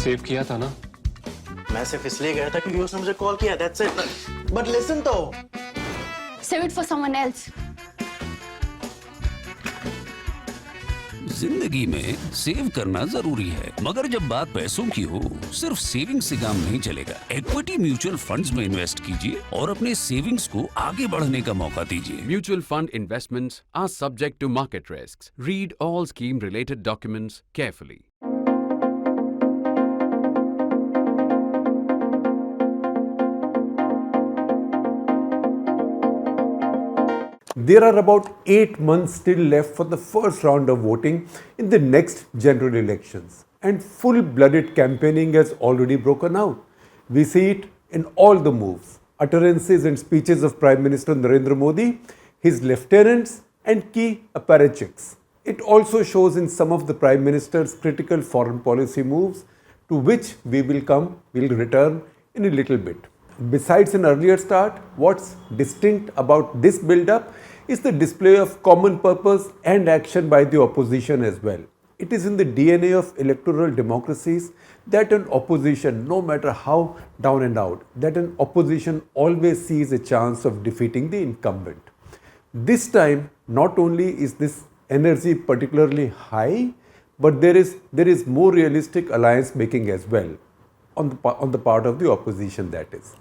Save किया था ना? मैं सिर्फ इसलिए गया था क्योंकि उसने मुझे कॉल किया, that's it. But listen तो. Save it for someone else. जिंदगी में सेव करना जरूरी है, मगर जब बात पैसों की हो, सिर्फ सेविंग से काम नहीं चलेगा। इक्विटी म्यूचुअल फंड्स में इन्वेस्ट कीजिए और अपने सेविंग्स को आगे बढ़ने का मौका दीजिए। Mutual fund investments are subject to market risks. Read all scheme-related documents carefully. There are about 8 months still left for the first round of voting in the next general elections, and full-blooded campaigning has already broken out. We see it in all the moves, utterances and speeches of Prime Minister Narendra Modi, his lieutenants and key apparatchiks. It also shows in some of the Prime Minister's critical foreign policy moves, to which we'll return in a little bit. Besides an earlier start, what's distinct about this build-up is the display of common purpose and action by the opposition as well. It is in the DNA of electoral democracies that an opposition, no matter how down and out, that an opposition always sees a chance of defeating the incumbent. This time, not only is this energy particularly high, but there is more realistic alliance making as well on the part of the opposition, that is.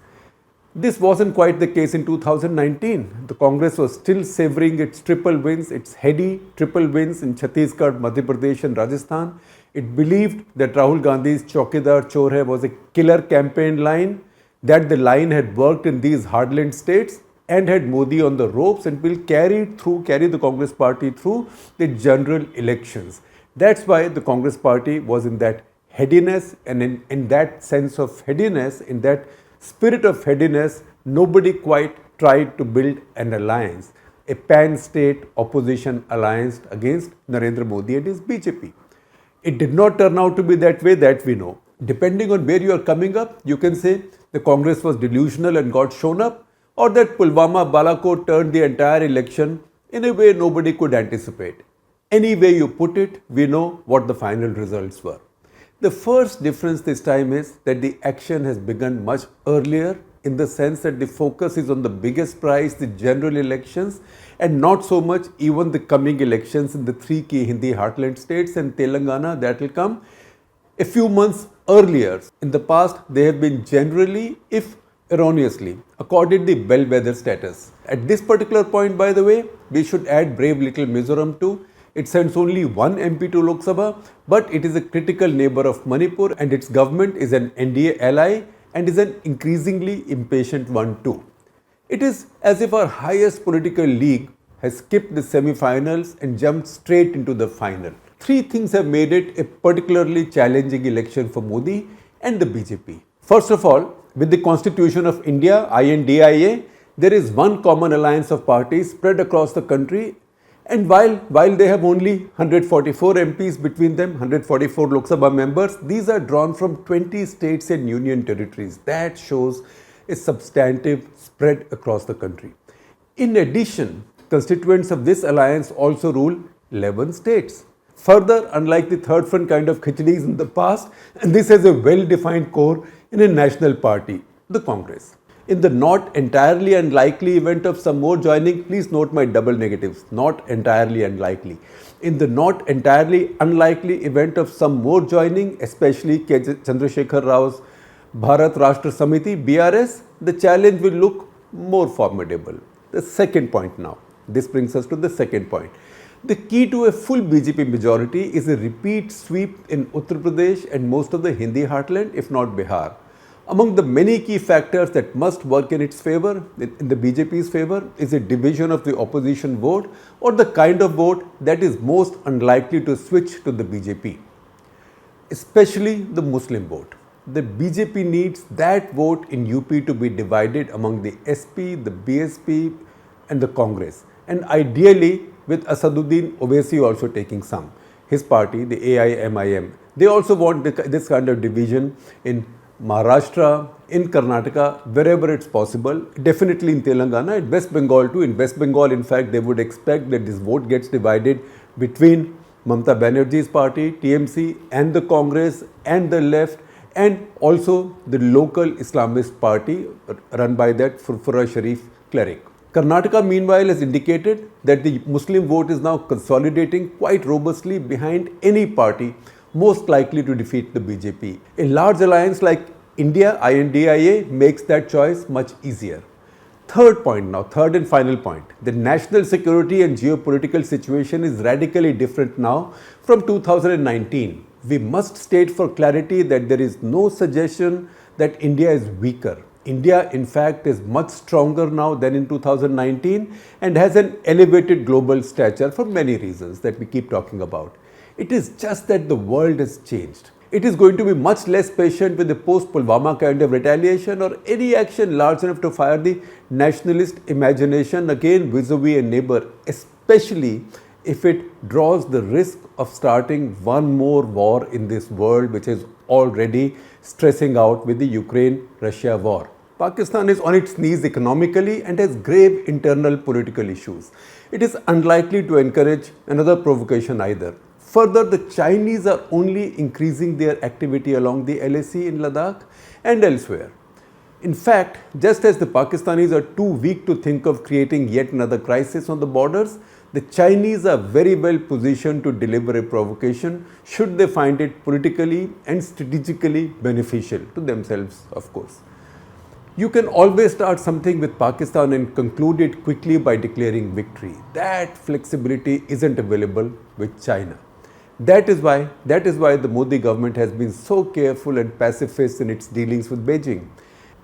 This wasn't quite the case in 2019. The Congress was still savouring its triple wins, its heady triple wins in Chhattisgarh, Madhya Pradesh and Rajasthan. It believed that Rahul Gandhi's Chaukidar Chor Hai was a killer campaign line, that the line had worked in these hardland states and had Modi on the ropes and will carry the Congress party through the general elections. That's why the Congress party was in that headiness, and in that sense of headiness, in that spirit of headiness, nobody quite tried to build an alliance, a pan-state opposition alliance against Narendra Modi and his BJP. It did not turn out to be that way, that we know. Depending on where you are coming up, you can say the Congress was delusional and got shown up, or that Pulwama Balakot turned the entire election in a way nobody could anticipate. Any way you put it, we know what the final results were. The first difference this time is that the action has begun much earlier, in the sense that the focus is on the biggest prize, the general elections, and not so much even the coming elections in the three key Hindi heartland states and Telangana that will come a few months earlier. In the past, they have been generally, if erroneously, accorded the bellwether status. At this particular point, by the way, we should add brave little Mizoram too. It sends only one MP to Lok Sabha, but it is a critical neighbour of Manipur, and its government is an NDA ally and is an increasingly impatient one too. It is as if our highest political league has skipped the semi-finals and jumped straight into the final. Three things have made it a particularly challenging election for Modi and the BJP. First of all, with the Constitution of India, INDIA, there is one common alliance of parties spread across the country. And while they have only 144 MPs between them, 144 Lok Sabha members, these are drawn from 20 states and union territories. That shows a substantive spread across the country. In addition, constituents of this alliance also rule 11 states. Further, unlike the third front kind of khichdis in the past, this has a well-defined core in a national party, the Congress. In the not entirely unlikely event of some more joining, please note my double negatives, not entirely unlikely. In the not entirely unlikely event of some more joining, especially K. Chandrasekhar Rao's Bharat Rashtra Samiti, BRS, the challenge will look more formidable. The second point now. This brings us to the second point. The key to a full BJP majority is a repeat sweep in Uttar Pradesh and most of the Hindi heartland, if not Bihar. Among the many key factors that must work in its favor, in the BJP's favor, is a division of the opposition vote, or the kind of vote that is most unlikely to switch to the BJP, especially the Muslim vote. The BJP needs that vote in UP to be divided among the SP, the BSP and the Congress, and ideally with Asaduddin Owaisi also taking some. His party, the AIMIM, they also want this kind of division in Maharashtra, in Karnataka, wherever it's possible, definitely in Telangana, and West Bengal too. In West Bengal, in fact, they would expect that this vote gets divided between Mamata Banerjee's party, TMC, and the Congress and the left, and also the local Islamist party run by that Furfura Sharif cleric. Karnataka, meanwhile, has indicated that the Muslim vote is now consolidating quite robustly behind any party most likely to defeat the BJP. A large alliance like India, INDIA, makes that choice much easier. Third point now, third and final point. The national security and geopolitical situation is radically different now from 2019. We must state for clarity that there is no suggestion that India is weaker. India, in fact, is much stronger now than in 2019 and has an elevated global stature for many reasons that we keep talking about. It is just that the world has changed. It is going to be much less patient with the post-Pulwama kind of retaliation or any action large enough to fire the nationalist imagination again vis-a-vis a neighbor, especially if it draws the risk of starting one more war in this world which is already stressing out with the Ukraine-Russia war. Pakistan is on its knees economically and has grave internal political issues. It is unlikely to encourage another provocation either. Further, the Chinese are only increasing their activity along the LAC in Ladakh and elsewhere. In fact, just as the Pakistanis are too weak to think of creating yet another crisis on the borders, the Chinese are very well positioned to deliver a provocation should they find it politically and strategically beneficial to themselves, of course. You can always start something with Pakistan and conclude it quickly by declaring victory. That flexibility isn't available with China. That is why the Modi government has been so careful and pacifist in its dealings with Beijing.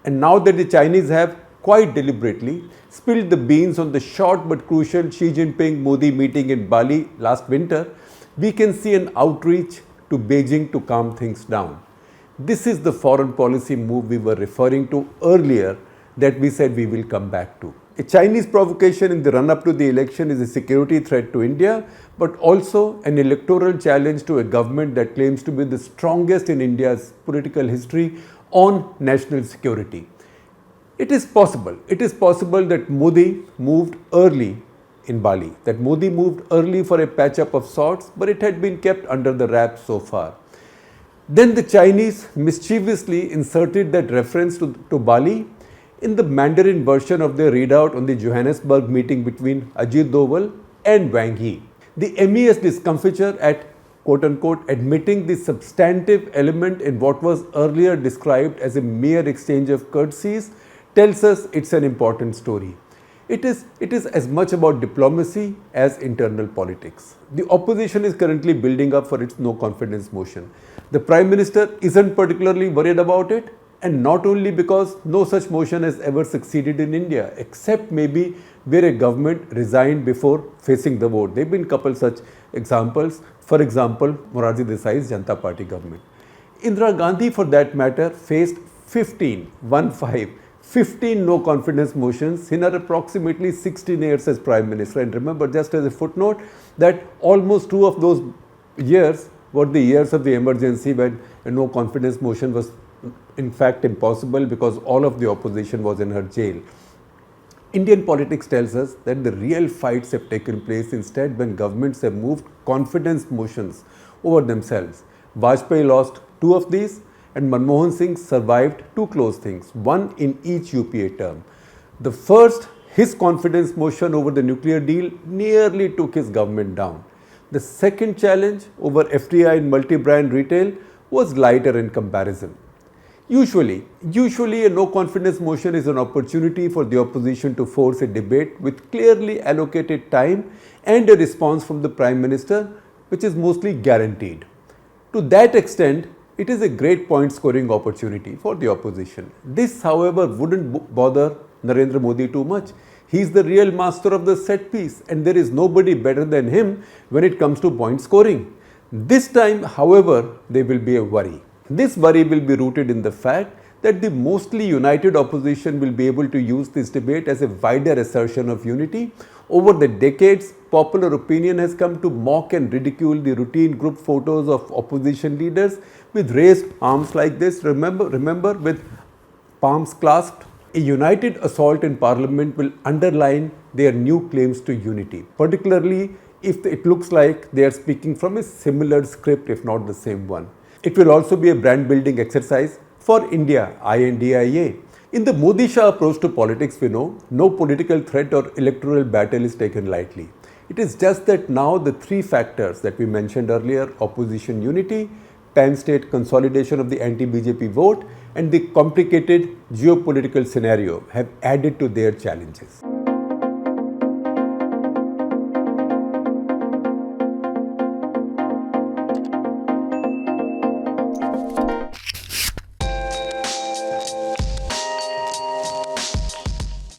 And now that the Chinese have quite deliberately spilled the beans on the short but crucial Xi Jinping-Modi meeting in Bali last winter, we can see an outreach to Beijing to calm things down. This is the foreign policy move we were referring to earlier that we said we will come back to. A Chinese provocation in the run-up to the election is a security threat to India, but also an electoral challenge to a government that claims to be the strongest in India's political history on national security. It is possible that Modi moved early in Bali, that Modi moved early for a patch-up of sorts, but it had been kept under the wraps so far. Then the Chinese mischievously inserted that reference to Bali in the Mandarin version of their readout on the Johannesburg meeting between Ajit Doval and Wang Yi. The MES discomfiture at quote-unquote admitting the substantive element in what was earlier described as a mere exchange of courtesies tells us it's an important story. It is as much about diplomacy as internal politics. The opposition is currently building up for its no confidence motion. The Prime Minister isn't particularly worried about it, and not only because no such motion has ever succeeded in India, except maybe where a government resigned before facing the vote. There have been a couple such examples. For example, Morarji Desai's Janata Party government. Indira Gandhi, for that matter, faced 15 no confidence motions in her approximately 16 years as Prime Minister. And remember, just as a footnote, that almost 2 of those years were the years of the emergency when a no confidence motion was in fact impossible because all of the opposition was in her jail. Indian politics tells us that the real fights have taken place instead when governments have moved confidence motions over themselves. Vajpayee lost 2 of these and Manmohan Singh survived 2 close things, 1 in each UPA term. The first, his confidence motion over the nuclear deal, nearly took his government down. The second challenge over FDI in multi-brand retail was lighter in comparison. Usually a no confidence motion is an opportunity for the opposition to force a debate with clearly allocated time and a response from the Prime Minister, which is mostly guaranteed. To that extent, it is a great point scoring opportunity for the opposition. This, however, wouldn't bother Narendra Modi too much. He is the real master of the set piece and there is nobody better than him when it comes to point scoring. This time, however, there will be a worry. This worry will be rooted in the fact that the mostly united opposition will be able to use this debate as a wider assertion of unity. Over the decades, popular opinion has come to mock and ridicule the routine group photos of opposition leaders with raised arms like this. Remember, with palms clasped. A united assault in Parliament will underline their new claims to unity, particularly if it looks like they are speaking from a similar script, if not the same one. It will also be a brand building exercise for India, INDIA. In the Modi-Shah approach to politics, we know no political threat or electoral battle is taken lightly. It is just that now the three factors that we mentioned earlier, opposition unity, pan-state consolidation of the anti-BJP vote, and the complicated geopolitical scenario have added to their challenges.